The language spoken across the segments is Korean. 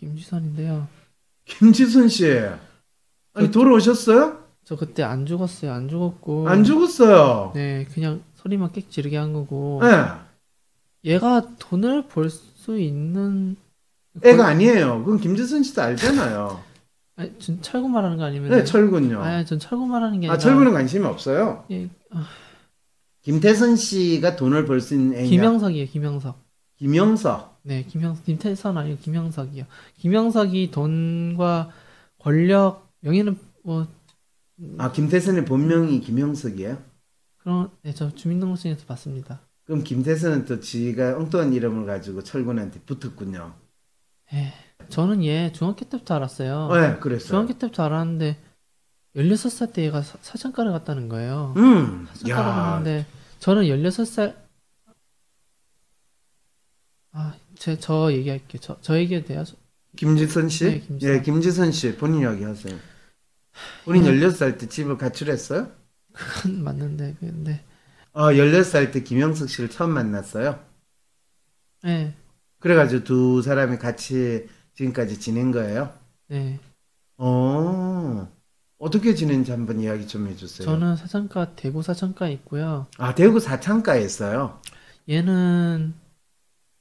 김지선인데요. 김지선 씨, 아니 돌아오셨어요? 저 그때 안 죽었어요. 안 죽었고. 안 죽었어요. 네, 그냥 소리만 꽥 지르게 한 거고. 예. 얘가 돈을 벌 수 있는 애가 아니에요. 그건 김지선 씨도 알잖아요. 아니, 전 철구 말하는 거 아니면? 네, 철군요. 아니, 전 철구 말하는 게 아, 아니라. 철군은 관심이 없어요. 예, 김태선 씨가 돈을 벌 수 있는 애냐? 김영석이에요, 김영석. 김영석. 네, 김태선 아니고 김영석이요. 김영석이 돈과 권력, 명예는 뭐, 아, 김태선의 본명이 김영석이에요? 네, 저 주민등록증에서 봤습니다. 그럼 김태선은 또 지가 엉뚱한 이름을 가지고 철군한테 붙었군요. 에 저는 얘 중학교 때부터 알았어요. 네, 그랬어요. 중학교 때부터 알았는데, 16살 때 얘가 사창가를 갔다는 거예요. 사창가를 야, 갔는데, 저는 16살, 저 얘기할게요. 저 얘기해도 돼요? 김지선 씨? 네, 김지선. 예, 김지선 씨, 본인 이야기 하세요. 본인 16살 때 집을 가출했어요? 그건 맞는데, 근데, 16살 때 김영석 씨를 처음 만났어요? 네, 그래가지고 두 사람이 같이 지금까지 지낸 거예요? 네. 어떻게 지낸지 한번 이야기 좀 해주세요. 저는 사창가, 대구 사창가에 있고요. 아, 대구 사창가에 있어요? 얘는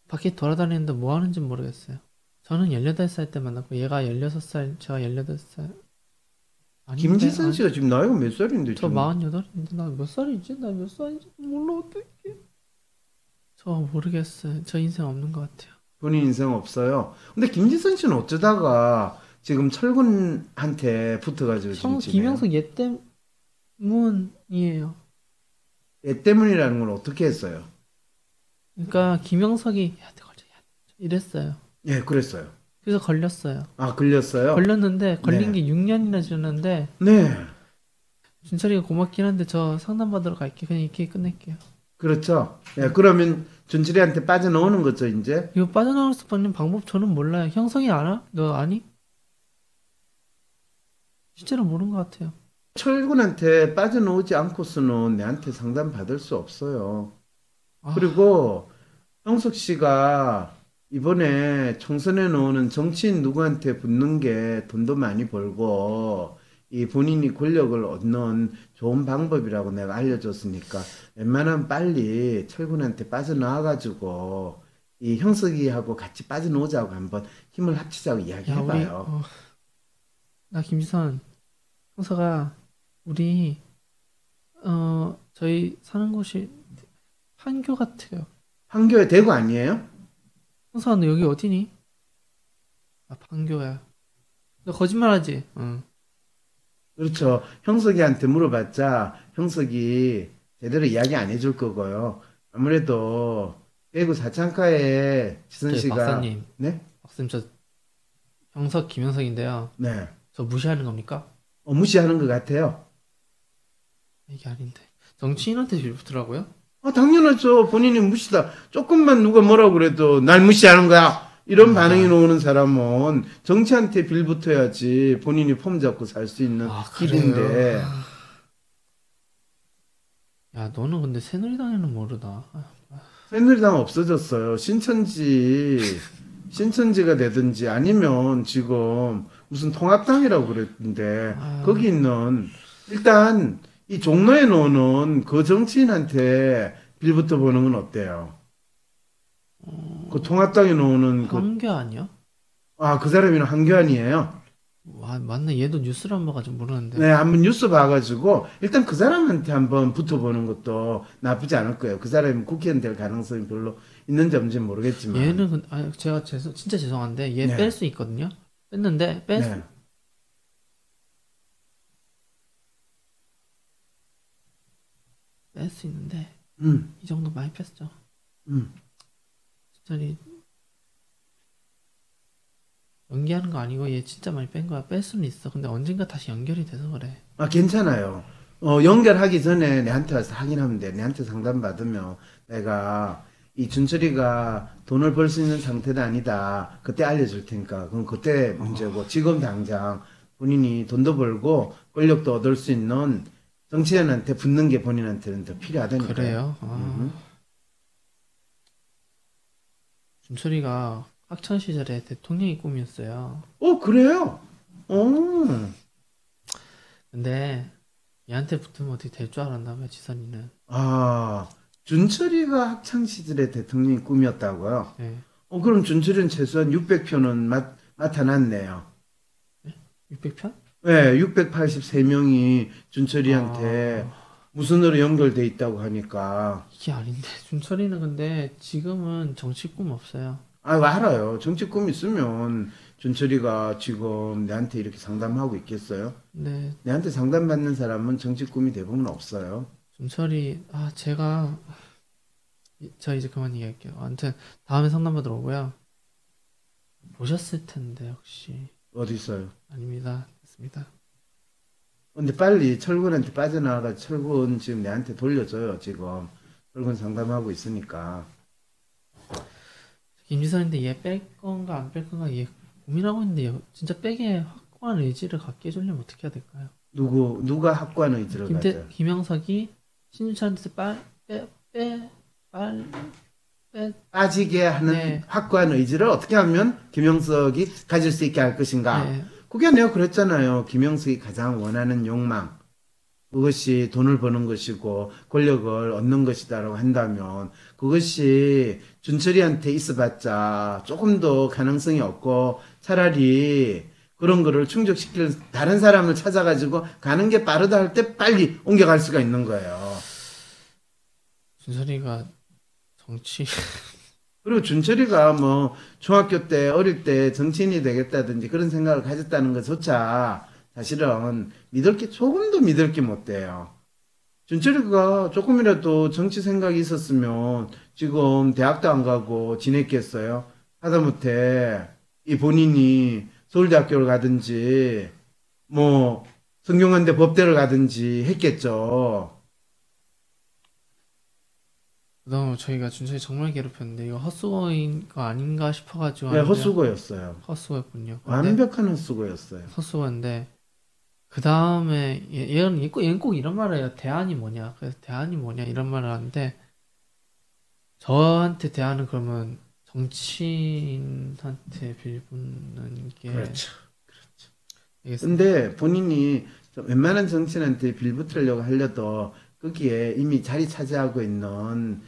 밖에 돌아다니는데 뭐 하는지 모르겠어요. 저는 18살 때 만났고, 얘가 16살, 제가 18살. 김지선 씨가 지금 나이가 몇 살인데? 저 지금? 48인데, 나 몇 살이지? 나 몇 살인지 몰라, 어떡해. 저 모르겠어요. 저 인생 없는 것 같아요. 본인 인생 없어요. 근데 김지선 씨는 어쩌다가 지금 철군한테 붙어가지고 지금 지내요? 김영석 얘 때문이에요. 얘 때문이라는 건 어떻게 했어요? 그러니까 김영석이 야, 걸려, 야, 이랬어요. 예, 그랬어요. 그래서 걸렸어요. 아, 걸렸어요? 걸렸는데 걸린 네. 게 6년이나 지났는데 네. 준철이가 고맙긴 한데 저 상담받으러 갈게. 그냥 이렇게 끝낼게요. 그렇죠. 예, 그러면 준철이한테 빠져나오는 거죠, 이제? 이거 빠져나올 수 있는 방법 저는 몰라요. 형성이 알아? 너 아니? 실제로 모르는 것 같아요. 철군한테 빠져나오지 않고서는 내한테 상담 받을 수 없어요. 아, 그리고 형석 씨가 이번에 총선에 나오는 정치인 누구한테 붙는 게 돈도 많이 벌고 이 본인이 권력을 얻는 좋은 방법이라고 내가 알려줬으니까 웬만하면 빨리 철군한테 빠져나와가지고 이 형석이하고 같이 빠져나오자고 한번 힘을 합치자고 야, 우리, 이야기해봐요. 나 김지선, 형서가, 우리, 저희 사는 곳이 판교 같아요. 판교에 대구 아니에요? 형서가 너 여기 어디니? 아, 판교야. 너 거짓말하지? 응. 그렇죠. 형석이한테 물어봤자 형석이 제대로 이야기 안 해줄 거고요. 아무래도 대구 사창가에 지선 씨가 박사님, 네? 박사님 저 형석 김형석인데요. 네. 저 무시하는 겁니까? 무시하는 것 같아요. 이게 아닌데. 정치인한테 빌붙더라고요. 당연하죠. 본인이 무시다. 조금만 누가 뭐라고 그래도 날 무시하는 거야. 이런 맞아. 반응이 나오는 사람은 정치한테 빌붙어야지 본인이 폼 잡고 살 수 있는 길인데. 그래요? 야, 너는 근데 새누리당에는 모르다. 새누리당 없어졌어요. 신천지가 되든지 아니면 지금 무슨 통합당이라고 그랬는데 거기 있는 일단 이 종로에 노는 그 정치인한테 빌부터 보는 건 어때요? 그 통합당에 노는 황교 아니야? 그 사람이는 한교안이에요. 와, 맞네. 얘도 뉴스를 안 봐가지고 모르는데. 네, 한번 뉴스 봐가지고 일단 그 사람한테 한번 붙어보는 것도 나쁘지 않을 거예요. 그 사람이 국회의원 될 가능성이 별로 있는지 없는지 모르겠지만. 얘는 제가 진짜 죄송한데 얘 네. 뺄 수 있거든요. 뺐는데 네. 뺄 수 있는데 이 정도 많이 뺐죠. 음. 진짜 연기하는 거 아니고 얘 진짜 많이 뺀 거야. 뺄 수는 있어. 근데 언젠가 다시 연결이 돼서 그래. 괜찮아요. 연결하기 전에 내한테 와서 확인하면 돼. 내한테 상담받으면 내가 이 준철이가 돈을 벌 수 있는 상태도 아니다. 그때 알려줄 테니까. 그럼 그때 문제고 지금 당장 본인이 돈도 벌고 권력도 얻을 수 있는 정치인한테 붙는 게 본인한테는 더 필요하다니까요. 그래요? 준철이가 학창 시절에 대통령이 꿈이었어요. 그래요? 어, 근데 얘한테 붙으면 어떻게 될 줄 알았나 봐요, 지선이는. 아, 준철이가 학창 시절에 대통령이 꿈이었다고요? 네. 그럼 준철이는 최소한 600표는 나타났네요. 600편? 네, 683명이 준철이한테 아, 무선으로 연결돼 있다고 하니까. 이게 아닌데. 준철이는 근데 지금은 정치 꿈 없어요. 알아요. 정치 꿈 있으면 준철이가 지금 내한테 이렇게 상담하고 있겠어요? 근데 내한테 상담받는 사람은 정치 꿈이 대부분 없어요. 준철이, 제가, 저 이제 그만 얘기할게요. 아무튼, 다음에 상담받으러 오고요. 보셨을 텐데, 혹시. 어디 있어요? 아닙니다. 됐습니다. 근데 빨리 철군한테 빠져나와가 철군 지금 내한테 돌려줘요, 지금. 철군 상담하고 있으니까. 김지선인데 얘 뺄 건가 안 뺄 건가 얘 고민하고 있는데 진짜 빼게 확고한 의지를 갖게 해주려면 어떻게 해야 될까요? 누가 학관 의지를 가져요? 김영석이 신준철한테 빨, 빼, 빠지게 하는 네, 확고한 의지를 어떻게 하면 김영석이 가질 수 있게 할 것인가? 네, 그게 내가 그랬잖아요. 김영석이 가장 원하는 욕망. 그것이 돈을 버는 것이고 권력을 얻는 것이다라고 한다면 그것이 준철이한테 있어봤자 조금 더 가능성이 없고 차라리 그런 거를 충족시킬 다른 사람을 찾아가지고 가는 게 빠르다 할 때 빨리 옮겨갈 수가 있는 거예요. 준철이가 정치, 그리고 준철이가 뭐 중학교 때 어릴 때 정치인이 되겠다든지 그런 생각을 가졌다는 것조차 사실은 조금도 믿을 게 못 돼요. 준철이가 조금이라도 정치 생각이 있었으면 지금 대학도 안 가고 지냈겠어요? 하다못해 이 본인이 서울대학교를 가든지 뭐 성균관대 법대를 가든지 했겠죠. 그다음 저희가 준철이 정말 괴롭혔는데 이거 헛수고인 거 아닌가 싶어가지고 네, 하는데 헛수고였어요. 헛수고였군요. 근데 완벽한 헛수고였어요. 헛수고인데 그 다음에 얘는 꼭 이런 말을 해요. 대안이 뭐냐? 그래서 대안이 뭐냐 이런 말을 하는데 저한테 대안은 그러면 정치인한테 빌붙는 게 그렇죠. 알겠습니다. 근데 본인이 좀 웬만한 정치인한테 빌붙으려고 하려도 거기에 이미 자리 차지하고 있는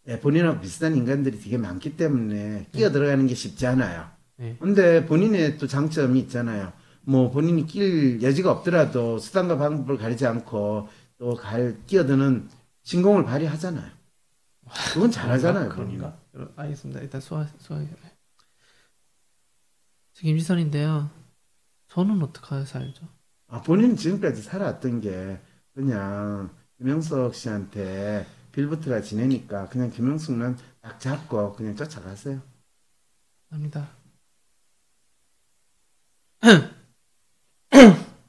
네, 본인하고 비슷한 인간들이 되게 많기 때문에 끼어 네, 들어가는 게 쉽지 않아요. 네. 근데 본인의 또 장점이 있잖아요. 뭐 본인이 낄 여지가 없더라도 수단과 방법을 가리지 않고 또 끼어드는 신공을 발휘하잖아요. 그건 그런가? 잘하잖아요, 본인은. 그런가? 알겠습니다. 일단 소화. 저 김지선인데요. 저는 어떻게 해서 살죠? 본인은 지금까지 살아왔던 게 그냥 김영석 씨한테 빌부트가 지내니까 그냥 김영석만 딱 잡고 그냥 쫓아가세요. 합니다.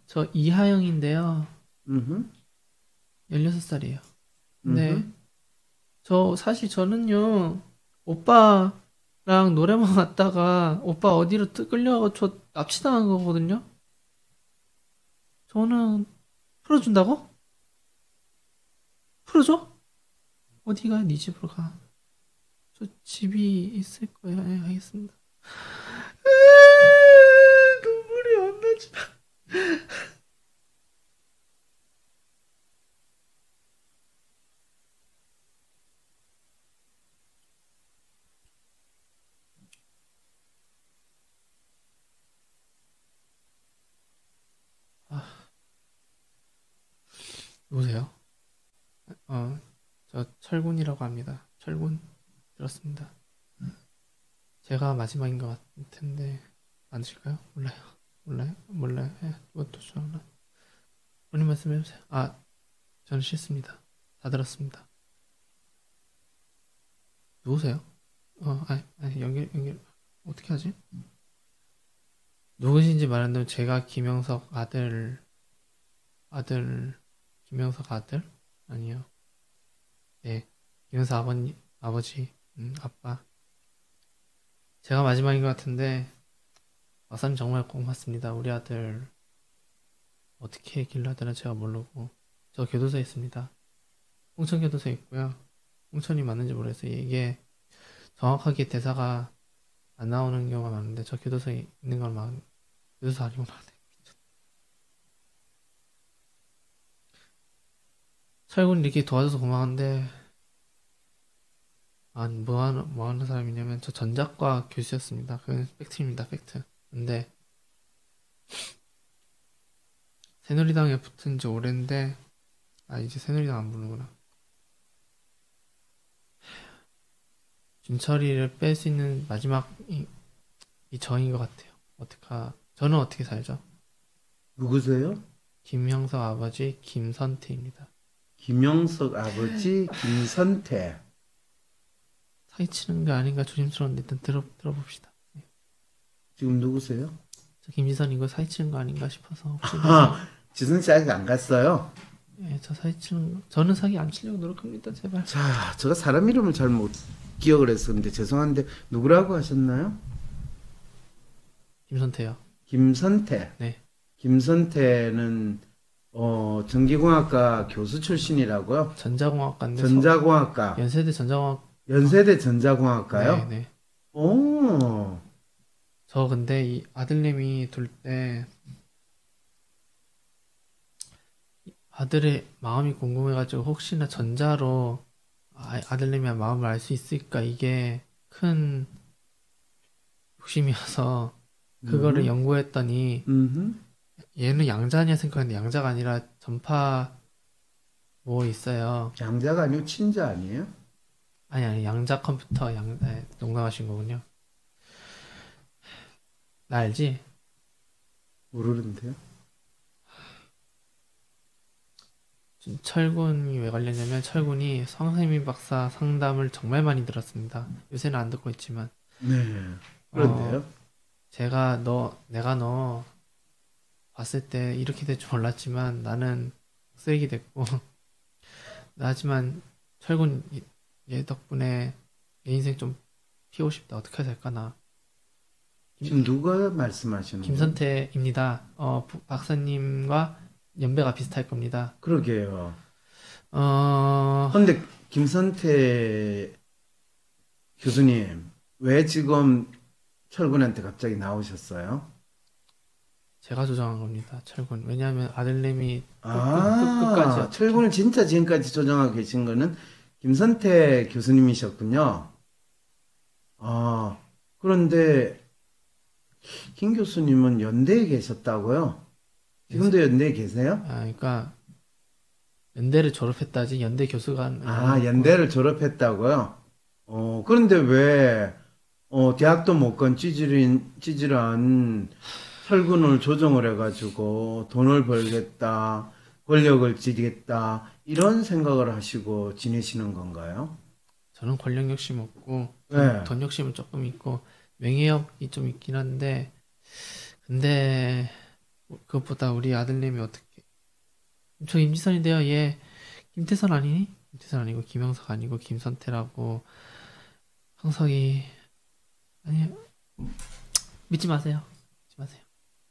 저 이하영인데요. 음흠, 16살이에요. 음흠. 근데 사실 저는요. 오빠랑 노래방 갔다가 오빠 어디로 끌려가고 저 납치당한 거거든요. 저는 풀어준다고? 풀어줘? 어디가? 네 집으로 가. 저 집이 있을 거예요. 예, 알겠습니다. 눈물이 안 나지. 아, 누구세요? 저 철군이라고 합니다. 철군 들었습니다. 제가 마지막인 것 같은데 맞으실까요? 몰라요. 몰라요? 몰라요. 예, 이것도 좋아하나? 본인 말씀해주세요. 저는 싫습니다. 다 들었습니다. 누구세요? 연결 어떻게 하지? 누구신지 말한다면 제가 김영석 아들 김영석 아들? 아니요. 네, 김영석 아버지, 아빠. 제가 마지막인 것 같은데 마사님 정말 고맙습니다. 우리 아들 어떻게 길러야되나 제가 모르고 저 교도소에 있습니다. 홍천 교도소에 있고요. 홍천이 맞는지 모르겠어요. 이게 정확하게 대사가 안 나오는 경우가 많은데 저 교도소에 있는 걸 막 교도소 아니구나. 철군 이렇게 도와줘서 고마운데 뭐 하는 사람이냐면 저 전작과 교수였습니다. 그건 팩트입니다. 팩트. 근데 새누리당에 붙은 지 오랜데 이제 새누리당 안 부르구나. 준철이를 뺄 수 있는 마지막 이 저인 것 같아요. 저는 어떻게 살죠? 누구세요? 김형석 아버지 김선태입니다. 김영석 아버지 김선태. 사기치는 게 아닌가 조심스러운데 일단 들어봅시다. 네. 지금 누구세요? 저 김지선 이거 사기치는 거 아닌가 싶어서 혹시 지선 씨 아직 안 갔어요? 예, 저는 사기 안 치려고 노력합니다. 제발. 자, 제가 사람 이름을 잘 못 기억을 했었는데 죄송한데 누구라고 하셨나요? 김선태요. 김선태. 네. 김선태는 전기공학과 교수 출신이라고요? 전자공학과인데 전자공학과. 연세대 전자공학과요? 네, 네. 오. 저 근데 이 아들내미 둘 때 아들의 마음이 궁금해가지고 혹시나 전자로 아들내미의 마음을 알 수 있을까 이게 큰 욕심이어서 그거를 연구했더니 얘는 양자냐 생각했는데 양자가 아니라 전파 뭐 있어요. 양자가 아니고 친자 아니에요? 아니 양자 컴퓨터 농담하신 거군요. 나 알지? 모르는데요. 철군이 왜 걸렸냐면 철군이 성세민 박사 상담을 정말 많이 들었습니다. 요새는 안 듣고 있지만. 네. 그런데요? 내가 너 봤을 때 이렇게 될 줄 몰랐지만 나는 쓰레기 됐고 하지만 철군 얘 덕분에 내 인생 좀 피우고 싶다. 어떻게 해야 될까 나. 지금 누가 말씀하시는 거예요? 김선태입니다. 박사님과 연배가 비슷할 겁니다. 그러게요. 근데 김선태 교수님, 왜 지금 철군한테 갑자기 나오셨어요? 제가 조정한 겁니다. 철군. 왜냐하면 아들내미 끝까지 철군을 진짜 지금까지 조정하고 계신 거는 김선태 교수님이셨군요. 그런데 김 교수님은 연대에 계셨다고요? 지금도 연대에 계세요? 그러니까 연대를 졸업했다지 연대 교수가 연대를 졸업했다고요? 그런데 왜 대학도 못 간 찌질한 철군을 조정을 해가지고 돈을 벌겠다, 권력을 지겠다 이런 생각을 하시고 지내시는 건가요? 저는 권력 욕심 없고 네. 돈 욕심은 조금 있고 명예욕이 좀 있긴 한데 근데 그것보다 우리 아들내미 어떻게 저 임지선인데요. 얘 김태선 아니니? 김태선 아니고 김영석 아니고 김선태라고 형석이 아니 믿지 마세요.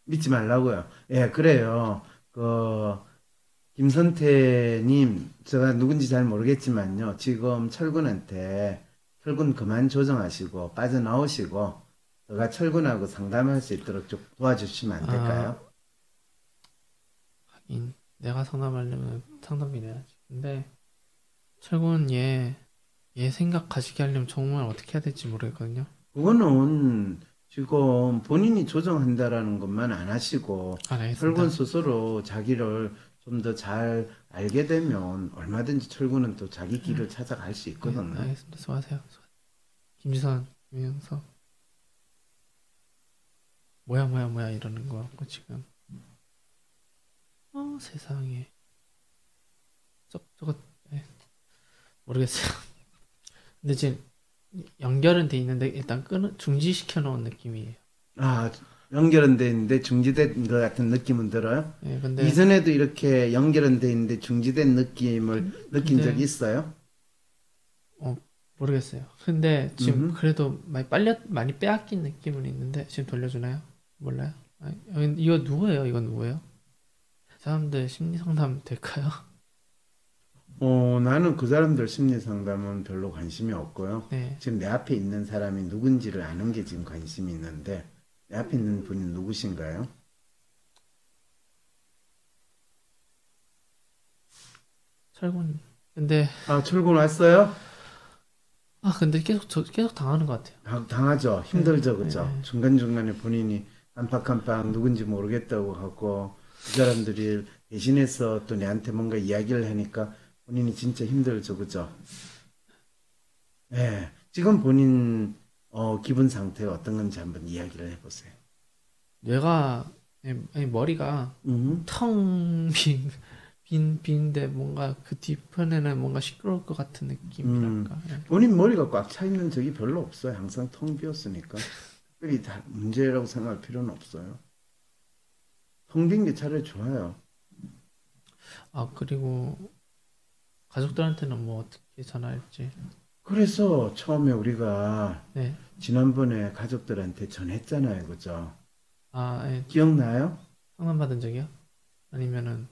믿지 말라고요. 예, 그래요. 김선태님, 제가 누군지 잘 모르겠지만요. 지금 철군한테 철군 그만 조정하시고 빠져나오시고 제가 철군하고 상담할 수 있도록 좀 도와주시면 안 될까요? 하긴 내가 상담하려면 상담비 내야지. 근데 철군 얘 생각 가지게 하려면 정말 어떻게 해야 될지 모르겠거든요. 그거는 지금 본인이 조정한다라는 것만 안 하시고 철군 스스로 자기를 좀 더 잘 알게 되면 얼마든지 철군은 또 자기 길을 찾아갈 수 있거든요. 네, 알겠습니다. 수고하세요. 김지선, 김영석 뭐야 이러는 거 같고 지금 세상에 저거 모르겠어요. 근데 지금 연결은 돼 있는데 일단 중지시켜 놓은 느낌이에요. 연결은 돼 있는데 중지된 것 같은 느낌은 들어요? 네, 근데 이전에도 이렇게 연결은 돼 있는데 중지된 느낌을 느낀 적이 있어요? 모르겠어요. 근데 지금 그래도 많이 빼앗긴 느낌은 있는데 지금 돌려주나요? 몰라요? 이거 누구예요? 이건 누구예요? 사람들 심리 상담 될까요? 나는 그 사람들 심리 상담은 별로 관심이 없고요. 네. 지금 내 앞에 있는 사람이 누군지를 아는 게 지금 관심이 있는데, 내 앞에 있는 분이 누구신가요? 철군. 근데 아, 출근 왔어요? 근데 계속 당하는 것 같아요. 당하죠. 네, 힘들죠. 네, 그죠? 네. 중간중간에 본인이 깜빡깜빡 누군지 모르겠다고 하고, 그 사람들이 대신해서 또 내한테 뭔가 이야기를 하니까 본인이 진짜 힘들죠. 그죠? 네. 지금 본인, 기분 상태가 어떤 건지 한번 이야기를 해보세요. 뇌가 아니, 머리가 음, 텅 빈데 뭔가 그 뒤편에는 뭔가 시끄러울 것 같은 음. 느낌이랄까. 예. 본인 머리가 꽉 차 있는 적이 별로 없어요. 항상 텅 비었으니까. 특별히 다 문제라고 생각할 필요는 없어요. 텅 빈 게 차라리 좋아요. 그리고 가족들한테는 뭐 어떻게 전화할지. 그래서 처음에 우리가 네. 지난번에 가족들한테 전했잖아요. 그죠? 예. 기억나요? 상담받은 적이요? 아니면은,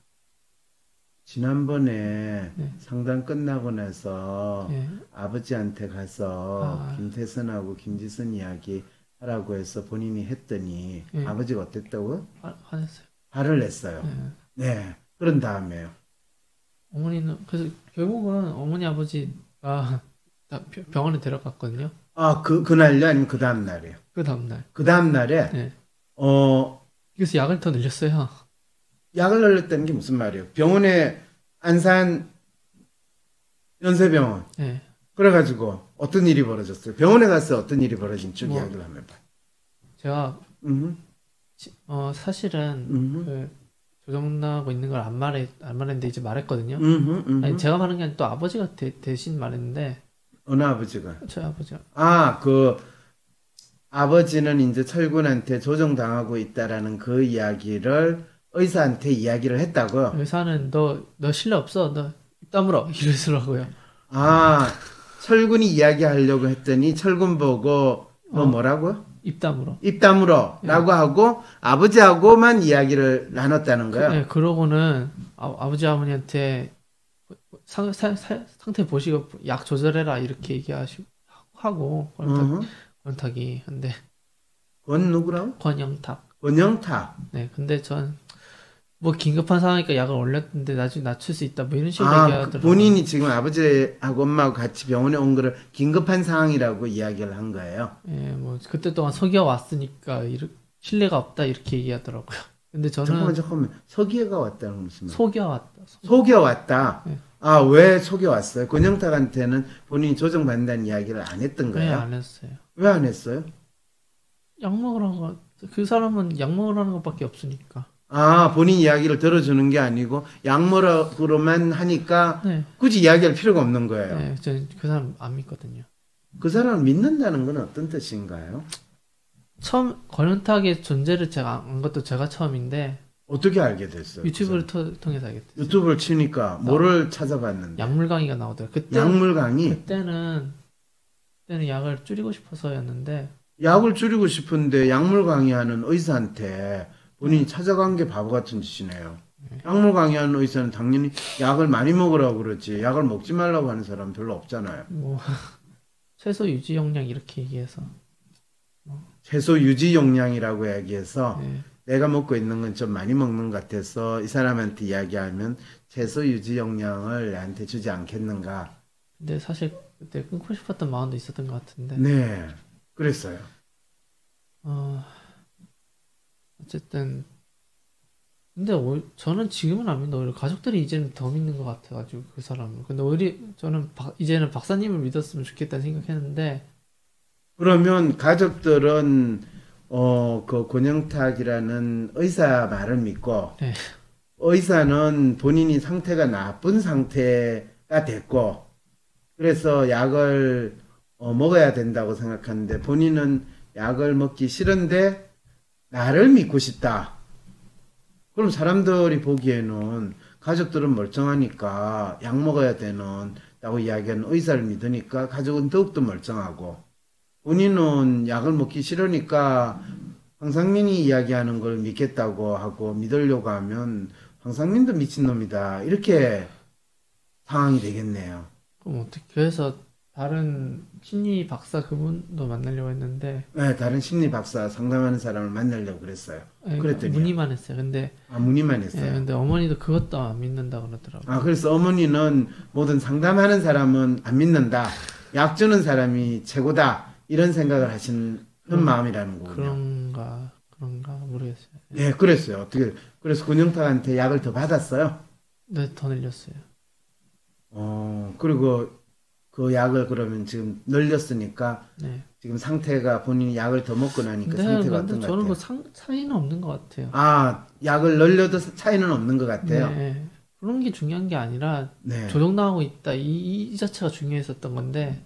지난번에 네. 상담 끝나고 나서 예. 아버지한테 가서 아, 김태선하고 김지선 이야기 하라고 해서 본인이 했더니 예. 아버지가 어땠다고요? 화냈어요. 화를 냈어요. 예. 네. 그런 다음에요. 어머니는, 그래서 결국은 어머니 아버지가 다 병원에 데려갔거든요. 아, 그날요? 아니면 그 다음날이요? 그 다음날. 그 다음날에, 네. 어, 그래서 약을 더 늘렸어요. 약을 넣었다는 게 무슨 말이에요? 병원에 안산 연세병원. 네. 그래가지고 어떤 일이 벌어졌어요? 병원에 가서 어떤 일이 벌어진 쭉 뭐, 이야기를 한번 해봐요. 제가, 음, 사실은, 음, 그, 조정나고 있는 걸 안 말했는데 이제 말했거든요. 아니, 음. 제가 말한 게 아니라 또 아버지가 대신 말했는데, 어느 아버지가? 저희 아버지가, 아, 그 아버지는 이제 철군한테 조종당하고 있다라는 그 이야기를 의사한테 이야기를 했다고요? 의사는 너 신뢰 없어. 너 입 다물어. 이러더라고요. 아, 철군이 이야기하려고 했더니 철군 보고 너 어, 뭐라고요? 입 다물어. 입 다물어 예. 라고 하고 아버지하고만 이야기를 나눴다는 거야. 그러고는 아버지 어머니한테 상태 보시고 약 조절해라 이렇게 하고 어, 권탁이 근데 권 누구라고? 권영탁. 권영탁. 네, 근데 전 뭐 긴급한 상황이니까 약을 올렸는데 나중에 낮출 수 있다 뭐 이런 식으로 아, 얘기하더라고요. 본인이 지금 아버지하고 엄마하고 같이 병원에 온 거를 긴급한 상황이라고 이야기를 한 거예요. 예, 뭐 그때 동안 속여 왔으니까 신뢰가 없다 이렇게 얘기하더라고요. 근데 저는 잠깐만. 서기회가 왔다는 건 무슨 말? 속여 왔다. 속여 왔다. 네. 아, 왜 속여 왔어요? 권영탁한테는 본인이 조정받는다는 이야기를 안 했던 왜 거예요? 안 했어요? 왜 안 했어요? 약 먹으라는 거, 그 사람은 약 먹으라는 것밖에 없으니까. 아, 본인 이야기를 들어주는 게 아니고 약물로만 하니까 네, 굳이 이야기할 필요가 없는 거예요. 네, 저는 그 사람 안 믿거든요. 그 사람을 믿는다는 건 어떤 뜻인가요? 처음 권현탁의 존재를 제가 안 것도 제가 처음인데 어떻게 알게 됐어요? 유튜브를 통해서 알게 됐어요. 유튜브를 치니까 뭐를 찾아봤는데? 약물 강의가 나오더라고요. 약물 강의? 그때는 약을 줄이고 싶어서였는데 약을 줄이고 싶은데 약물 강의하는 의사한테 본인이 찾아간 게 바보 같은 짓이네요. 약물 강의하는 의사는 당연히 약을 많이 먹으라고 그러지 약을 먹지 말라고 하는 사람은 별로 없잖아요. 뭐 최소 유지 용량 이렇게 얘기해서 최소 유지 용량이라고 얘기해서 네, 내가 먹고 있는 건 좀 많이 먹는 것 같아서 이 사람한테 이야기하면 최소 유지 용량을 나한테 주지 않겠는가. 근데 사실 그때 끊고 싶었던 마음도 있었던 것 같은데 네, 그랬어요. 어, 어쨌든 근데 저는 지금은 안 믿는다. 오히려 가족들이 이제는 더 믿는 것 같아가지고 그 사람을. 근데 오히려 저는 이제는 박사님을 믿었으면 좋겠다는 생각했는데 그러면 가족들은 그 권영탁이라는 의사 말을 믿고 네, 의사는 본인이 상태가 나쁜 상태가 됐고 그래서 약을 먹어야 된다고 생각하는데 본인은 약을 먹기 싫은데 나를 믿고 싶다. 그럼 사람들이 보기에는 가족들은 멀쩡하니까 약 먹어야 되는다고 이야기하는 의사를 믿으니까 가족은 더욱더 멀쩡하고 본인은 약을 먹기 싫으니까 황상민이 이야기하는 걸 믿겠다고 하고 믿으려고 하면 황상민도 미친놈이다. 이렇게 상황이 되겠네요. 그럼 어떻게, 그래서 다른 심리 박사 그분도 만나려고 했는데, 네, 다른 심리 박사 상담하는 사람을 만나려고 그랬어요. 그러니까 그랬더니요. 문의만 했어요. 근데, 아, 문의만 예, 했어요. 근데 어머니도 그것도 안 믿는다 그러더라고요. 아, 그래서 어머니는 모든 상담하는 사람은 안 믿는다. 약 주는 사람이 최고다. 이런 생각을 하시는 마음이라는 거군요. 그런가 모르겠어요. 예, 그랬어요. 어떻게, 그래서 근영탁한테 약을 더 받았어요. 네, 더 늘렸어요. 그리고 그 약을 그러면 지금 늘렸으니까 네. 지금 상태가 본인이 약을 더 먹고 나니까 상태가 근데 어떤 것 저는 뭐 같아요? 차이는 없는 것 같아요. 아, 약을 늘려도 차이는 없는 것 같아요. 네. 그런 게 중요한 게 아니라 네. 조정당하고 있다. 이 자체가 중요했었던 건데.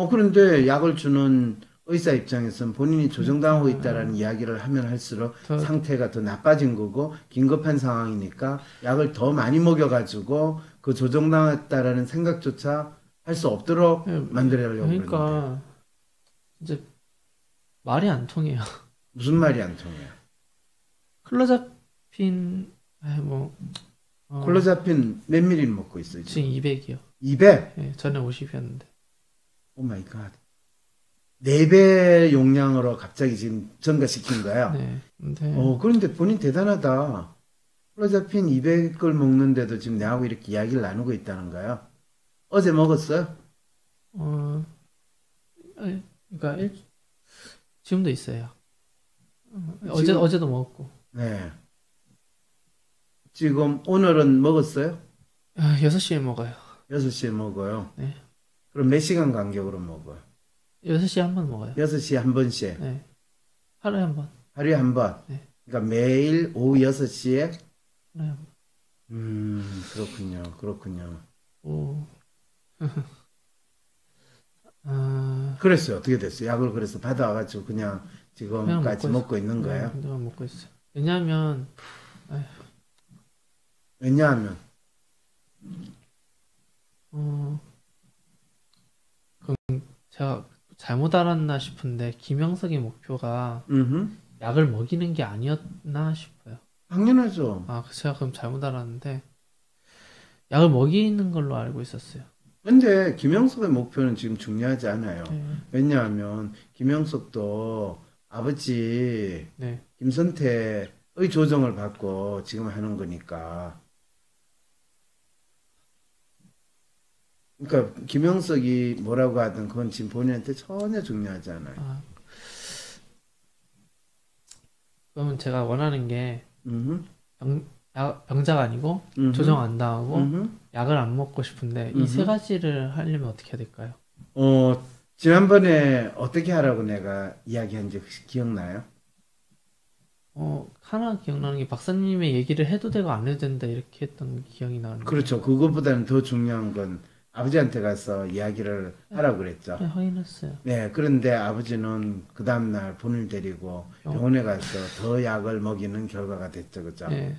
그런데 약을 주는 의사 입장에서는 본인이 조정당하고 있다라는 이야기를 하면 할수록 상태가 더 나빠진 거고 긴급한 상황이니까 약을 더 많이 먹여가지고 그 조정당했다라는 생각조차 할 수 없도록 만들려고 그러는데 그러니까 이제 말이 안 통해요. 무슨 말이 안 통해요? 클로자핀 콜로자핀 몇 미리를 먹고 있어요? 지금 200이요. 200? 네, 전에 50이었는데. 오 마이 갓. 4배 용량으로 갑자기 지금 증가시킨 거예요. 네. 근데 그런데 본인 대단하다. 콜로자핀 200을 먹는데도 지금 내하고 이렇게 이야기를 나누고 있다는 거예요. 어제 먹었어요? 그러니까 지금도 있어요. 지금- 어제도 먹었고. 네. 지금 오늘은 먹었어요? 6시에 먹어요. 6시에 먹어요. 네. 그럼 몇 시간 간격으로 먹어요? 6시에 한 번 먹어요. 6시에 한 번씩. 네. 하루에 한 번. 하루에 한 번. 네. 그러니까 매일 오후 6시에? 하루에 한 번. 그렇군요. 그렇군요. 오. 그랬어요. 어떻게 됐어요? 약을 그래서 받아와가지고 그냥 지금까지 먹고 있는 거예요? 네, 그냥 먹고 있어요. 왜냐하면 왜냐하면 제가 잘못 알았나 싶은데 김영석의 목표가 음흠. 약을 먹이는 게 아니었나 싶어요. 당연하죠. 제가 그럼 잘못 알았는데 약을 먹이는 걸로 알고 있었어요. 근데 김영석의 목표는 지금 중요하지 않아요. 네. 왜냐하면 김영석도 아버지 네. 김선태의 조정을 받고 지금 하는 거니까. 그러니까 김영석이 뭐라고 하든 그건 지금 본인한테 전혀 중요하지 않아요. 그러면 제가 원하는 게 음흠. 병자가 아니고 음흠. 조정 안 당하고 음흠. 약을 안 먹고 싶은데 이 세 가지를 하려면 어떻게 해야 될까요? 지난번에 어떻게 하라고 내가 이야기한 지 혹시 기억나요? 하나 기억나는 게 박사님의 얘기를 해도 되고 안 해도 된다 이렇게 했던 기억이 나는데. 그렇죠. 그것보다는 더 중요한 건 아버지한테 가서 이야기를 하라고 그랬죠. 네, 확인했어요. 네, 그런데 아버지는 그 다음날 본인을 데리고 병원에 가서 더 약을 먹이는 결과가 됐죠. 그죠? 네.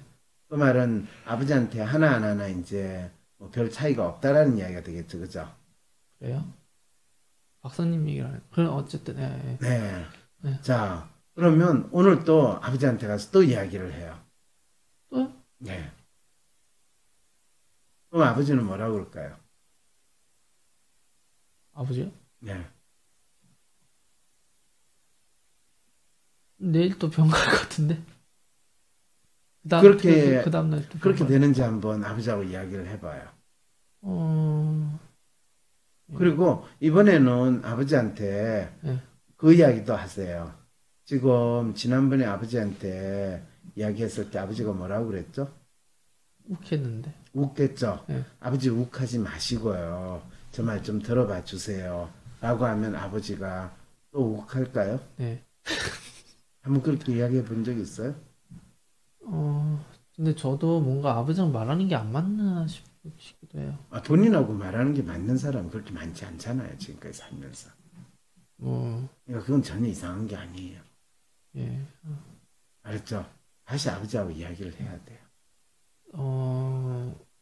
그 말은 아버지한테 하나하나 이제 뭐별 차이가 없다라는 이야기가 되겠죠. 그죠? 그래요? 박사님 얘기를 하네. 그럼 어쨌든, 네. 네. 네. 자, 그러면 오늘 또 아버지한테 가서 또 이야기를 해요. 또요? 네. 그럼 아버지는 뭐라고 그럴까요? 아버지요? 네. 내일 또 병원 갈 것 같은데? 그 다음날 또 그렇게 병원 되는지 한번 아버지하고 이야기를 해봐요. 예. 그리고 이번에는 아버지한테 네. 그 이야기도 하세요. 지금 지난번에 아버지한테 이야기했을 때 아버지가 뭐라고 그랬죠? 욱했는데. 욱했죠? 네. 아버지 욱하지 마시고요. 저 말 좀 들어봐 주세요. 라고 하면 아버지가 또 욱할까요? 네. 한번 그렇게 이야기해 본 적 있어요? 근데 저도 뭔가 아버지랑 말하는 게 안 맞나 싶기도 해요. 본인하고 말하는 게 맞는 사람 그렇게 많지 않잖아요. 지금까지 살면서. 그러니까 그건 전혀 이상한 게 아니에요. 예. 알았죠? 다시 아버지하고 이야기를 해야 돼요.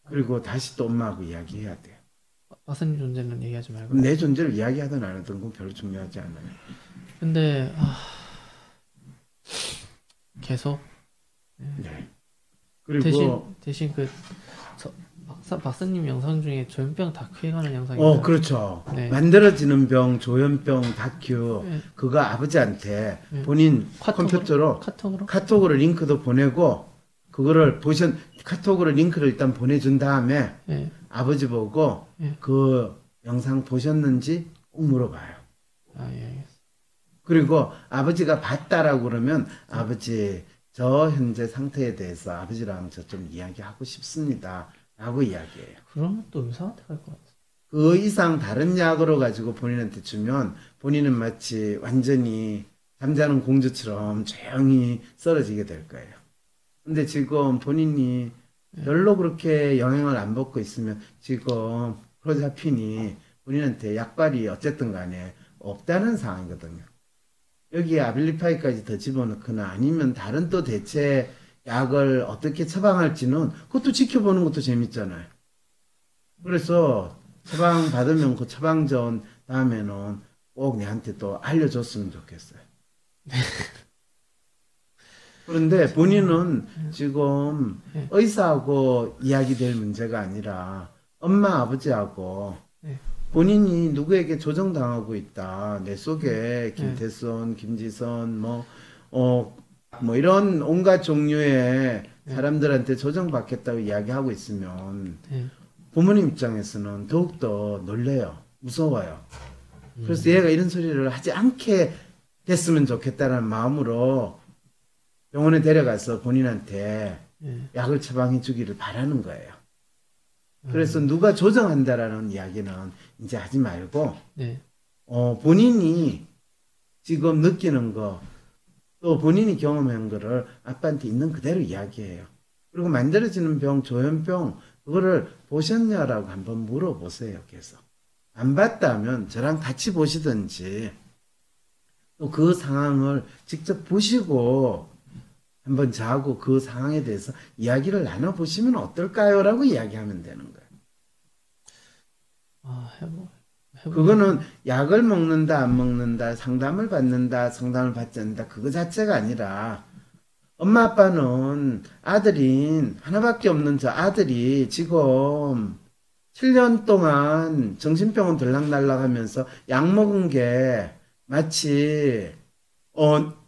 그리고 다시 또 엄마하고 이야기해야 돼요. 박사님 존재는 얘기하지 말고. 내 존재를 이야기하든 안 하든 그건 별로 중요하지 않아요. 근데 계속 네. 그리고 대신 박사님 영상 중에 조현병 다큐에 관한 영상이 있어요. 그렇죠. 네. 만들어지는 병, 조현병 다큐, 네. 그거 아버지한테 네. 본인 카톡으로? 카톡으로 링크도 보내고, 그거를 카톡으로 링크를 일단 보내준 다음에, 네. 아버지 보고, 네. 그 영상 보셨는지 꼭 물어봐요. 아, 예, 알겠습니다. 그리고 아버지가 봤다라고 그러면, 아버지, 저 현재 상태에 대해서 아버지랑 저 좀 이야기하고 싶습니다. 라고 이야기해요. 그러면 또 의사한테 갈 것 같아요. 그 이상 다른 약으로 가지고 본인한테 주면 본인은 마치 완전히 잠자는 공주처럼 조용히 쓰러지게 될 거예요. 근데 지금 본인이 별로 그렇게 영향을 안 받고 있으면 지금 프로자핀이 본인한테 약발이 어쨌든 간에 없다는 상황이거든요. 여기에 아빌리파이까지 더 집어넣거나 아니면 다른 또 대체 약을 어떻게 처방할지는 그것도 지켜보는 것도 재밌잖아요. 그래서 처방 받으면 그 처방 전 다음에는 꼭 내한테 또 알려줬으면 좋겠어요. 그런데 본인은 지금 네. 의사하고 이야기될 문제가 아니라 엄마 아버지하고 네. 본인이 누구에게 조정당하고 있다. 내 속에 김태선, 김지선, 뭐 이런 온갖 종류의 사람들한테 조정받겠다고 이야기하고 있으면 부모님 입장에서는 더욱더 놀래요. 무서워요. 그래서 얘가 이런 소리를 하지 않게 됐으면 좋겠다는 마음으로 병원에 데려가서 본인한테 약을 처방해 주기를 바라는 거예요. 그래서 누가 조정한다라는 이야기는 이제 하지 말고 본인이 지금 느끼는 거, 또 본인이 경험한 거를 아빠한테 있는 그대로 이야기해요. 그리고 만들어지는 병, 조현병, 그거를 보셨냐라고 한번 물어보세요. 계속. 안 봤다면 저랑 같이 보시든지 또 그 상황을 직접 보시고 한번 저하고 그 상황에 대해서 이야기를 나눠보시면 어떨까요? 라고 이야기하면 되는 거예요. 그거는 약을 먹는다, 안 먹는다, 상담을 받는다, 상담을 받지 않는다, 그거 자체가 아니라 엄마 아빠는 아들인 하나밖에 없는 저 아들이 지금 7년 동안 정신병원 들락날락 하면서 약 먹은 게 마치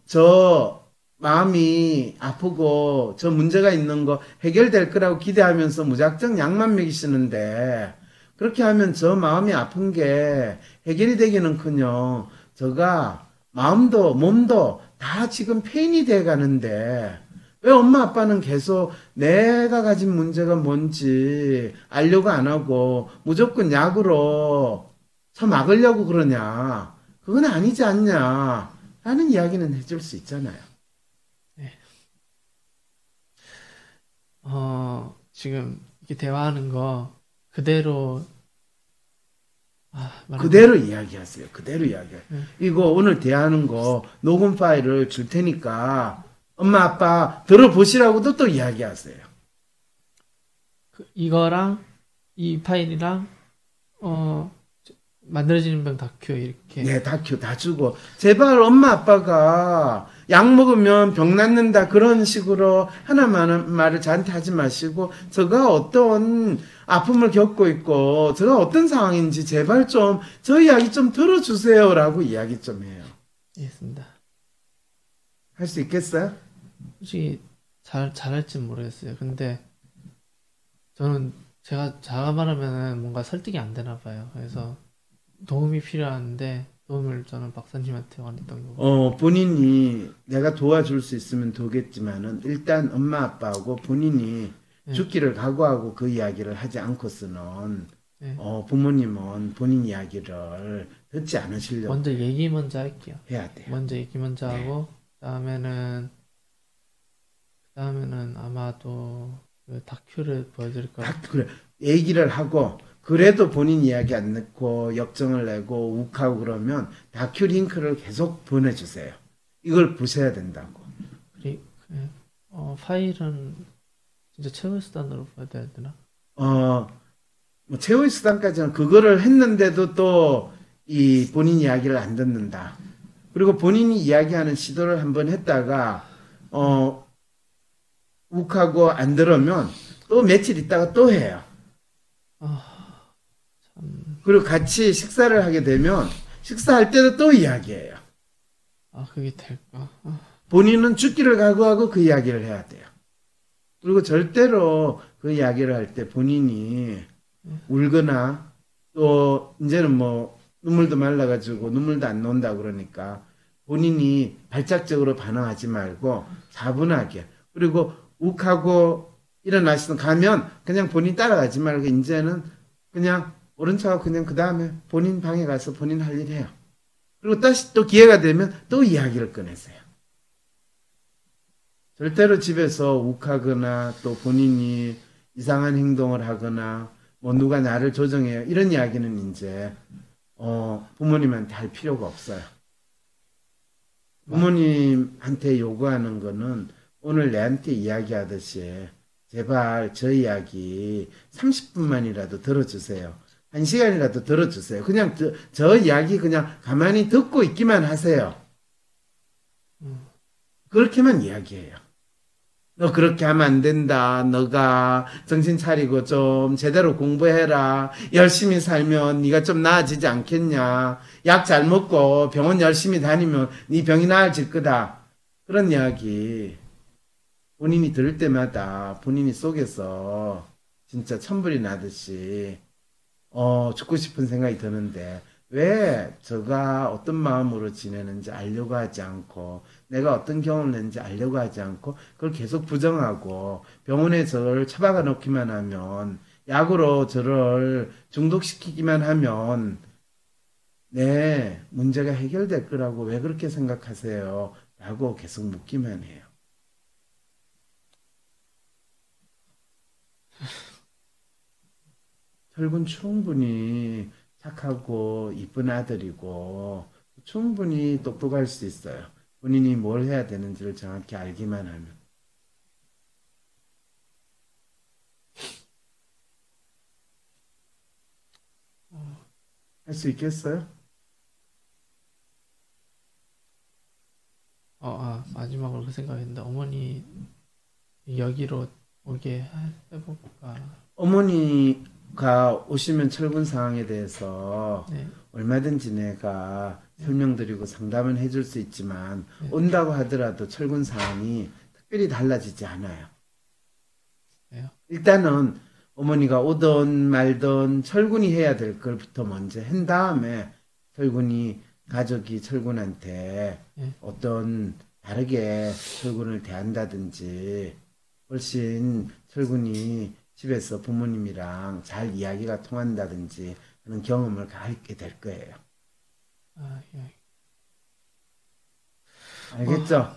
저 마음이 아프고 저 문제가 있는 거 해결될 거라고 기대하면서 무작정 약만 먹이시는데, 그렇게 하면 저 마음이 아픈 게 해결이 되기는커녕 저가 마음도 몸도 다 지금 페인이 돼 가는데 왜 엄마 아빠는 계속 내가 가진 문제가 뭔지 알려고 안 하고 무조건 약으로 처막으려고 그러냐. 그건 아니지 않냐 라는 이야기는 해줄 수 있잖아요. 지금 이렇게 대화하는 거 그대로 그대로 이야기하세요. 그대로 이야기해요. 이거 오늘 대화하는 거 녹음 파일을 줄 테니까 엄마 아빠 들어보시라고도 또 이야기하세요. 이거랑 이 파일이랑 만들어지는 병 다큐 이렇게. 네, 다큐 다 주고 제발 엄마 아빠가 약 먹으면 병 낫는다 그런 식으로 하나만 말을 저한테 하지 마시고 저가 어떤 아픔을 겪고 있고 저가 어떤 상황인지 제발 좀 저 이야기 좀 들어주세요라고 이야기 좀 해요. 알겠습니다. 할 수 있겠어요? 솔직히 잘할지 모르겠어요. 근데 저는 제가 말하면은 뭔가 설득이 안 되나 봐요. 그래서 도움이 필요한데 도움을 저는 박사님한테 원했던 거고. 본인이 내가 도와줄 수 있으면 도겠지만은 일단 엄마 아빠하고 본인이 죽기를 각오하고 그 이야기를 하지 않고서는 부모님은 본인 이야기를 듣지 않으시려고. 먼저 얘기 먼저 할게요. 해야 돼요. 먼저 얘기 먼저 하고 그다음에는 아마도 그 다큐를 보여드릴 거예요. 그래. 얘기를 하고 그래도 본인 이야기 안 넣고 역정을 내고 욱하고 그러면 다큐 링크를 계속 보내주세요. 이걸 보셔야 된다고. 파일은 진짜 최후의 수단으로 봐야 되나? 뭐 최후의 수단까지는 그거를 했는데도 또 이 본인 이야기를 안 듣는다. 그리고 본인이 이야기하는 시도를 한번 했다가 욱하고 안 들으면 또 며칠 있다가 또 해요. 아, 참, 그리고 같이 식사를 하게 되면 식사할 때도 또 이야기해요. 그게 될까? 본인은 죽기를 각오하고 그 이야기를 해야 돼요. 그리고 절대로 그 이야기를 할 때 본인이 울거나 또 이제는 뭐 눈물도 말라가지고 눈물도 안 나온다 그러니까 본인이 발작적으로 반응하지 말고 차분하게 그리고 욱하고 일어나시든 가면 그냥 본인 따라가지 말고 이제는 그냥 오른 척하고 그냥 그 다음에 본인 방에 가서 본인 할 일 해요. 그리고 다시 또 기회가 되면 또 이야기를 꺼내세요. 절대로 집에서 욱하거나 또 본인이 이상한 행동을 하거나 뭐 누가 나를 조정해요. 이런 이야기는 이제 부모님한테 할 필요가 없어요. 부모님한테 요구하는 거는 오늘 내한테 이야기하듯이 제발 저 이야기 30분만이라도 들어주세요. 1시간이라도 들어주세요. 그냥 저 이야기 그냥 가만히 듣고 있기만 하세요. 그렇게만 이야기해요. 너 그렇게 하면 안 된다. 너가 정신 차리고 좀 제대로 공부해라. 열심히 살면 네가 좀 나아지지 않겠냐. 약 잘 먹고 병원 열심히 다니면 네 병이 나아질 거다. 그런 이야기 본인이 들을 때마다 본인이 속에서 진짜 천불이 나듯이 죽고 싶은 생각이 드는데 왜 저가 어떤 마음으로 지내는지 알려고 하지 않고 내가 어떤 경험을 했는지 알려고 하지 않고 그걸 계속 부정하고 병원에 저를 처박아 놓기만 하면 약으로 저를 중독시키기만 하면 네, 문제가 해결될 거라고 왜 그렇게 생각하세요? 라고 계속 묻기만 해요. 철군 충분히 착하고 이쁜 아들이고 충분히 똑똑할 수 있어요. 본인이 뭘 해야 되는지를 정확히 알기만 하면. 할 수 있겠어요? 마지막으로 그 생각했는데 어머니 여기로 오게 해볼까? 어머니가 오시면 철분 상황에 대해서 네, 얼마든지 내가 설명드리고 상담은 해줄 수 있지만 온다고 하더라도 철분 상황이 특별히 달라지지 않아요. 그래요? 일단은 어머니가 오든 말든 철군이 해야 될 걸부터 먼저 한 다음에 철군이 가족이 철군한테 네. 어떤 다르게 철군을 대한다든지 훨씬 철군이 집에서 부모님이랑 잘 이야기가 통한다든지 하는 경험을 갖게 될 거예요. 예. 알겠죠?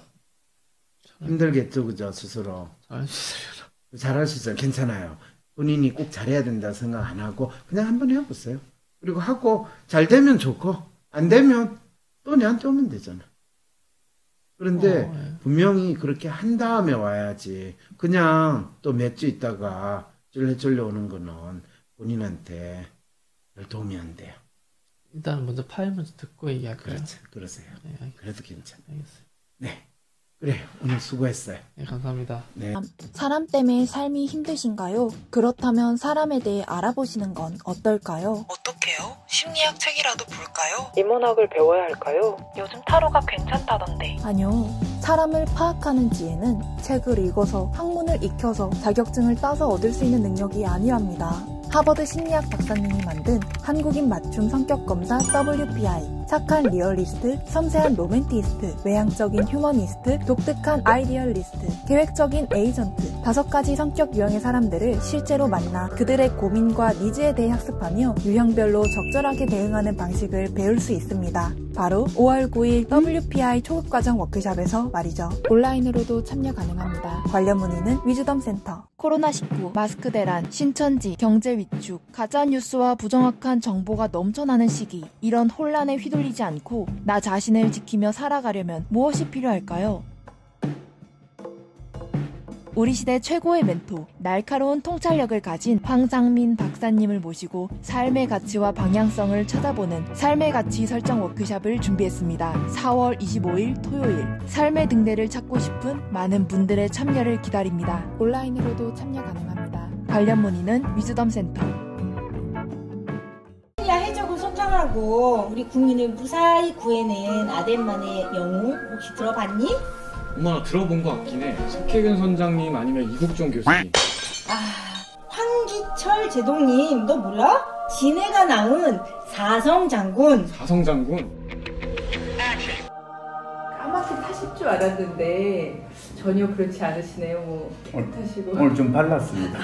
힘들겠죠, 그죠? 스스로. 잘할 수 있으려나? 잘할 수 있어요. 괜찮아요. 본인이 꼭 잘해야 된다 생각 안 하고 그냥 한번 해보세요. 그리고 하고 잘 되면 좋고 안 되면 또 내한테 오면 되잖아. 그런데 예. 분명히 그렇게 한 다음에 와야지 그냥 또 몇 주 있다가 쫄래쫄래 오는 거는 본인한테 별 도움이 안 돼요. 일단 먼저 파일 먼저 듣고 얘기할까요? 그렇죠. 그러세요. 네, 그래도 괜찮아요. 알겠어요. 네. 그래요. 오늘 수고했어요. 네, 감사합니다. 네. 사람 때문에 삶이 힘드신가요? 그렇다면 사람에 대해 알아보시는 건 어떨까요? 어떡해요? 심리학 책이라도 볼까요? 인문학을 배워야 할까요? 요즘 타로가 괜찮다던데. 아니요. 사람을 파악하는 지혜는 책을 읽어서 학문을 익혀서 자격증을 따서 얻을 수 있는 능력이 아니랍니다. 하버드 심리학 박사님이 만든 한국인 맞춤 성격 검사 WPI. 착한 리얼리스트, 섬세한 로맨티스트, 외향적인 휴머니스트, 독특한 아이디얼리스트, 계획적인 에이전트 5가지 성격 유형의 사람들을 실제로 만나 그들의 고민과 니즈에 대해 학습하며 유형별로 적절하게 대응하는 방식을 배울 수 있습니다. 바로 5월 9일 WPI 초급과정 워크숍에서 말이죠. 온라인으로도 참여 가능합니다. 관련 문의는 위즈덤센터. 코로나19, 마스크 대란, 신천지, 경제 위축, 가짜뉴스와 부정확한 정보가 넘쳐나는 시기, 이런 혼란에 휘둘리지 않고 나 자신을 지키며 살아가려면 무엇이 필요할까요? 우리 시대 최고의 멘토, 날카로운 통찰력을 가진 황상민 박사님을 모시고 삶의 가치와 방향성을 찾아보는 삶의 가치 설정 워크숍을 준비했습니다. 4월 25일 토요일, 삶의 등대를 찾고 싶은 많은 분들의 참여를 기다립니다. 온라인으로도 참여 가능합니다. 관련 문의는 위즈덤센터. 사랑하고 우리 국민을 무사히 구해낸 아덴만의 영웅 혹시 들어봤니? 엄마 들어본 것 같긴 해. 석혜균 선장님 아니면 이국종 교수님. 황기철 제독님 너 몰라? 진해가 낳은 사성장군. 사성장군? 까맣게 타실 줄 알았는데 전혀 그렇지 않으시네요. 뭐 타시고. 오늘 좀 발랐습니다.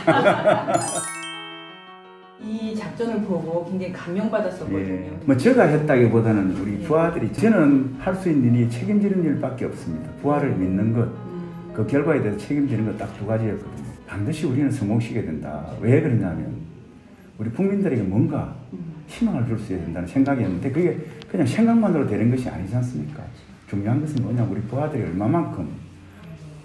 이 작전을 보고 굉장히 감명받았었거든요. 예. 뭐 제가 했다기보다는 우리 부하들이 저는 할 수 있는 일이 책임지는 일밖에 없습니다. 부하를 믿는 것, 그 결과에 대해서 책임지는 것 딱 두 가지였거든요. 반드시 우리는 성공시켜야 된다. 왜 그러냐면 우리 국민들에게 뭔가 희망을 줄 수 있어야 된다는 생각이었는데 그게 그냥 생각만으로 되는 것이 아니지 않습니까? 중요한 것은 뭐냐, 우리 부하들이 얼마만큼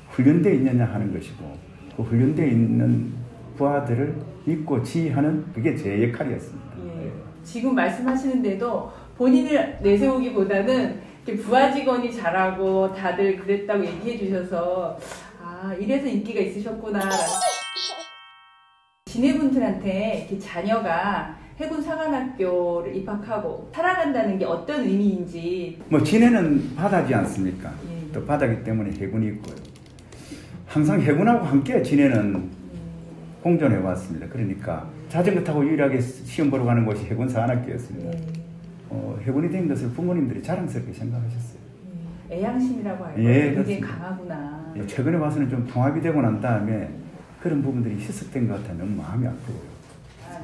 훈련되어 있느냐 하는 것이고 그 훈련되어 있는 부하들을 믿고 지휘하는 그게 제 역할이었습니다. 예. 지금 말씀하시는데도 본인을 내세우기보다는 이렇게 부하 직원이 잘하고 다들 그랬다고 얘기해 주셔서 아 이래서 인기가 있으셨구나. 지네분들한테 이렇게 자녀가 해군 사관학교를 입학하고 살아간다는 게 어떤 의미인지. 뭐 진해는 바다지 않습니까? 예. 또 바다기 때문에 해군이 있고요. 항상 해군하고 함께 진해는 공존해 왔습니다. 그러니까 자전거 타고 유일하게 시험 보러 가는 곳이 해군 사관학교였습니다. 해군이 된 것을 부모님들이 자랑스럽게 생각하셨어요. 애양심이라고 할까요? 예, 굉장히 그렇습니다. 강하구나. 최근에 와서는 좀 통합이 되고 난 다음에 그런 부분들이 희석된 것 같아 너무 마음이 아프고요.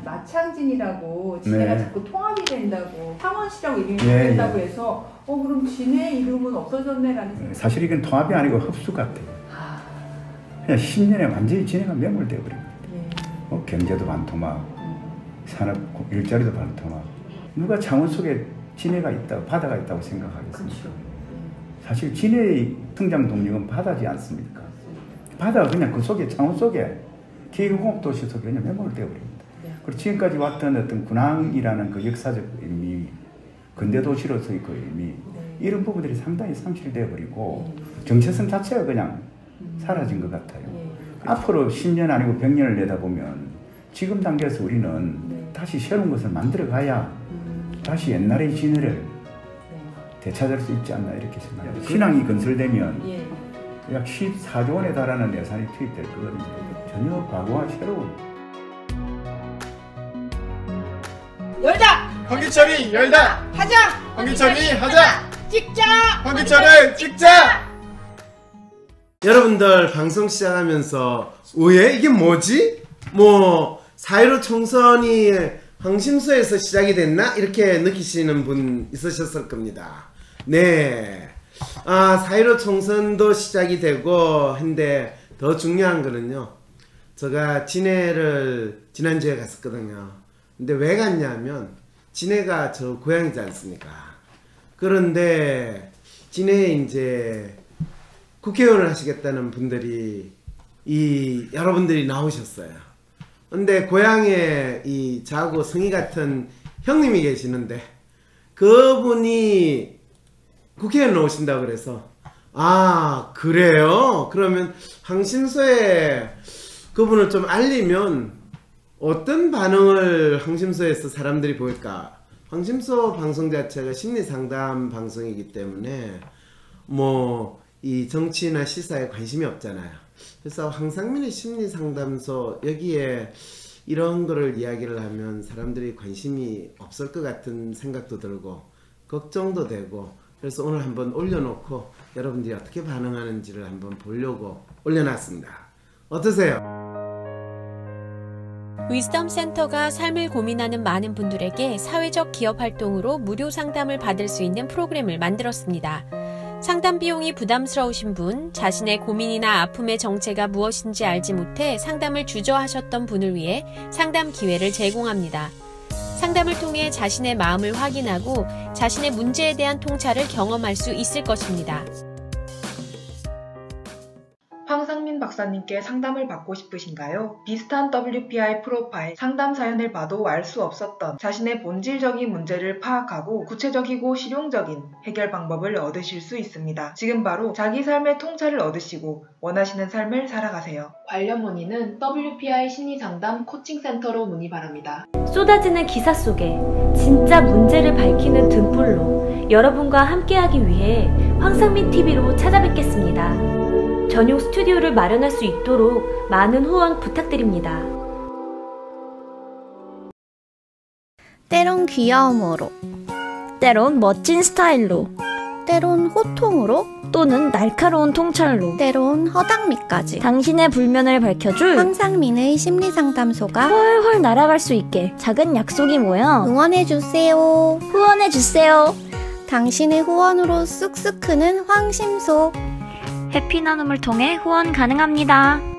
마창진이라고 진해가 네. 자꾸 통합이 된다고 창원시라고 이름이 예, 바뀌었다고 예. 해서 그럼 진해 이름은 없어졌네라는 생각. 사실 이건 통합이 아니고 흡수 같아요. 그냥 10년에 완전히 진해가 매몰되어 버립니다. 예. 경제도 반토막, 산업 일자리도 반토막. 누가 창원 속에 진해가 있다고 바다가 있다고 생각하겠습니까? 그렇죠. 사실 진해의 성장 동력은 바다지 않습니까? 바다가 그냥 그 속에 창원 속에 기계공업 도시 속에 그냥 매몰되어 버립니다. 그리고 지금까지 왔던 어떤 군항이라는 그 역사적 의미, 근대 도시로서의 그 의미, 이런 부분들이 상당히 상실되어 버리고 정체성 자체가 그냥 사라진 것 같아요. 앞으로 10년 아니고 100년을 내다보면 지금 단계에서 우리는 다시 새로운 것을 만들어 가야 다시 옛날의 진해를 되찾을 수 있지 않나 이렇게 생각합니다. 신항이 건설되면 약 14조 원에 달하는 예산이 투입될 거거든요. 전혀 과거와 새로운. 열자! 황기철이 열다! 하자! 황기철이 하자! 찍자! 황기철을 찍자! 여러분들 방송 시작하면서 왜 이게 뭐지? 뭐 4.15 총선이 황심소에서 시작이 됐나? 이렇게 느끼시는 분 있으셨을 겁니다. 네. 4.15 총선도 시작이 되고 한데 더 중요한 거는요. 제가 진해를 지난주에 갔었거든요. 근데 왜 갔냐면 진해가 저 고향이지 않습니까? 그런데 진해에 이제 국회의원을 하시겠다는 분들이 여러분들이 나오셨어요. 근데 고향에 이 저하고 성이 같은 형님이 계시는데 그분이 국회의원 나오신다고 그래서 그래요? 그러면 황심소에 그분을 좀 알리면 어떤 반응을 황심소에서 사람들이 보일까? 황심소 방송 자체가 심리상담 방송이기 때문에 뭐 이 정치나 시사에 관심이 없잖아요. 그래서 황상민의 심리상담소 여기에 이런 거를 이야기를 하면 사람들이 관심이 없을 것 같은 생각도 들고 걱정도 되고 그래서 오늘 한번 올려놓고 여러분들이 어떻게 반응하는지를 한번 보려고 올려놨습니다. 어떠세요? 위즈덤 센터가 삶을 고민하는 많은 분들에게 사회적 기업 활동으로 무료 상담을 받을 수 있는 프로그램을 만들었습니다. 상담 비용이 부담스러우신 분, 자신의 고민이나 아픔의 정체가 무엇인지 알지 못해 상담을 주저하셨던 분을 위해 상담 기회를 제공합니다. 상담을 통해 자신의 마음을 확인하고 자신의 문제에 대한 통찰을 경험할 수 있을 것입니다. 황상민 박사님께 상담을 받고 싶으신가요? 비슷한 WPI 프로파일 상담 사연을 봐도 알 수 없었던 자신의 본질적인 문제를 파악하고 구체적이고 실용적인 해결 방법을 얻으실 수 있습니다. 지금 바로 자기 삶의 통찰을 얻으시고 원하시는 삶을 살아가세요. 관련 문의는 WPI 심리상담 코칭센터로 문의 바랍니다. 쏟아지는 기사 속에 진짜 문제를 밝히는 등불로 여러분과 함께하기 위해 황상민TV로 찾아뵙겠습니다. 전용 스튜디오를 마련할 수 있도록 많은 후원 부탁드립니다. 때론 귀여움으로, 때론 멋진 스타일로, 때론 호통으로, 또는 날카로운 통찰로, 때론 허당미까지 당신의 불면을 밝혀줄 황상민의 심리상담소가 훨훨 날아갈 수 있게 작은 약속이 모여 응원해주세요. 후원해주세요. 당신의 후원으로 쑥쑥 크는 황심소. 해피 나눔을 통해 후원 가능합니다.